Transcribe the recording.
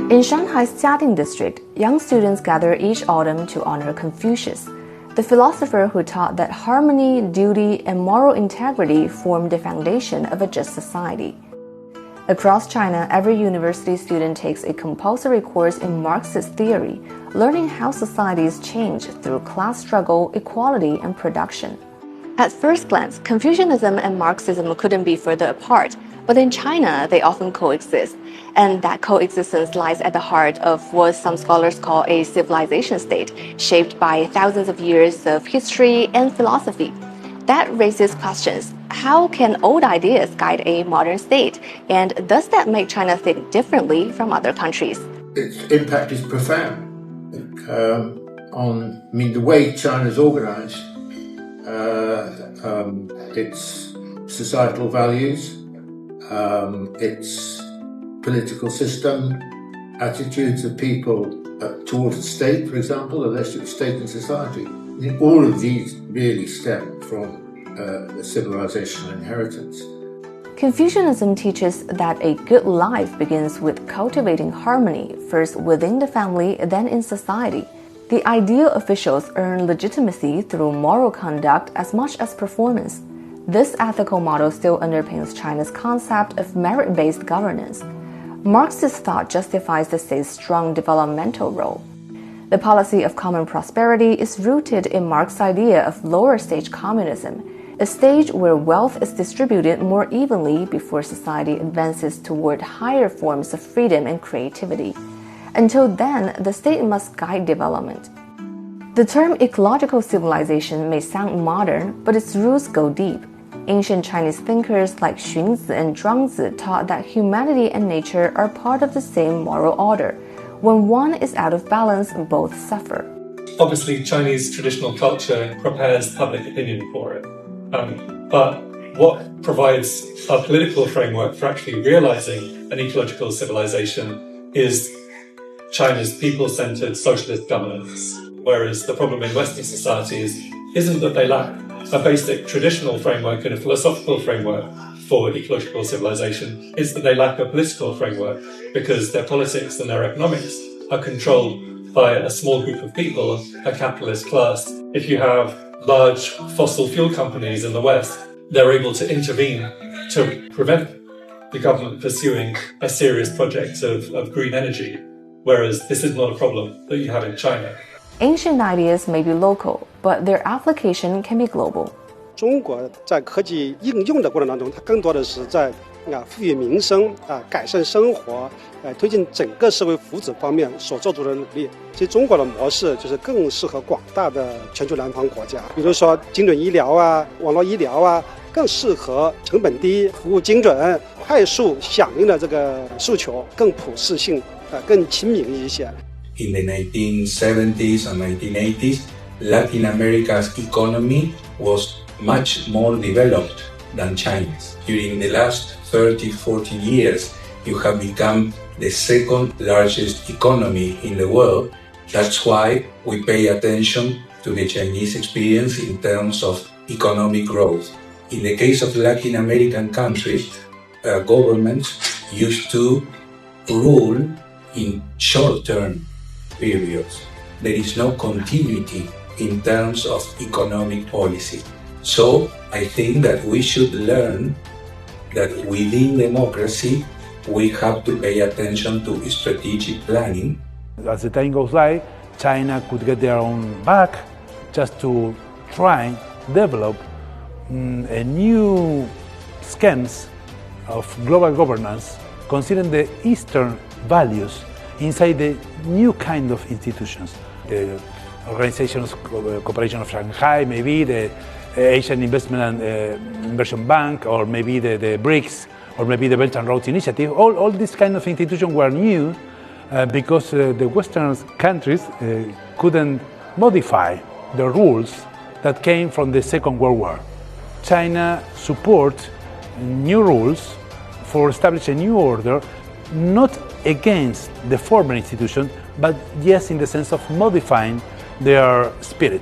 In Shanghai's Jiading district, young students gather each autumn to honor Confucius, the philosopher who taught that harmony, duty, and moral integrity form the foundation of a just society. Across China, every university student takes a compulsory course in Marxist theory, learning how societies change through class struggle, equality, and production. At first glance, Confucianism and Marxism couldn't be further apart, but in China, they often coexist, and that coexistence lies at the heart of what some scholars call a civilization state, shaped by thousands of years of history and philosophy. That raises questions. How can old ideas guide a modern state? And does that make China think differently from other countries? Its impact is profound on the way China is organized, its societal values, its political system, attitudes of people towards the state, for example, the relationship of state and society. I think all of these really stem from the civilizational inheritance. Confucianism teaches that a good life begins with cultivating harmony, first within the family, then in society. The ideal officials earn legitimacy through moral conduct as much as performance. This ethical model still underpins China's concept of merit-based governance. Marxist thought justifies the state's strong developmental role. The policy of common prosperity is rooted in Marx's idea of lower-stage communism, a stage where wealth is distributed more evenly before society advances toward higher forms of freedom and creativity. Until then, the state must guide development. The term ecological civilization may sound modern, but its roots go deep. Ancient Chinese thinkers like Xunzi and Zhuangzi taught that humanity and nature are part of the same moral order. When one is out of balance, both suffer. Obviously, Chinese traditional culture prepares public opinion for it. But what provides a political framework for actually realizing an ecological civilization is China's people-centered socialist governance. Whereas the problem in Western societies isn't that they lack a basic traditional framework and a philosophical framework for ecological civilization, is that they lack a political framework because their politics and their economics are controlled by a small group of people, a capitalist class. If you have large fossil fuel companies in the West, they're able to intervene to prevent the government pursuing a serious project of green energy, whereas this is not a problem that you have in China. Ancient ideas may be local, but their application can be global. 中国在科技应用的过程当中，它更多的是在富裕民生改善生活推进整个社会福祉方面所做出的努力。其实中国的模式就是更适合广大的全球南方国家，比如说精准医疗网络医疗更适合成本低、服务精准、快速响应的这个诉求，更普适性更亲民一些。In the 1970s and 1980s, Latin America's economy was much more developed than China's. During the last 30-40 years, you have become the second largest economy in the world. That's why we pay attention to the Chinese experience in terms of economic growth. In the case of Latin American countries, governments used to rule in short-term periods. There is no continuity in terms of economic policy. So I think that we should learn that within democracy, we have to pay attention to strategic planning. As the time goes by, China could get their own back just to try develop a new schemes of global governance, considering the Eastern values inside the new kind of institutions. The organizations, cooperation of Shanghai, maybe the Asian Investment and Inversion Bank, or maybe the BRICS, or maybe the Belt and Road Initiative. All these kind of institutions were new because the Western countries couldn't modify the rules that came from the Second World War. China supports new rules for establishing a new order, not against the former institution, but yes in the sense of modifying their spirit.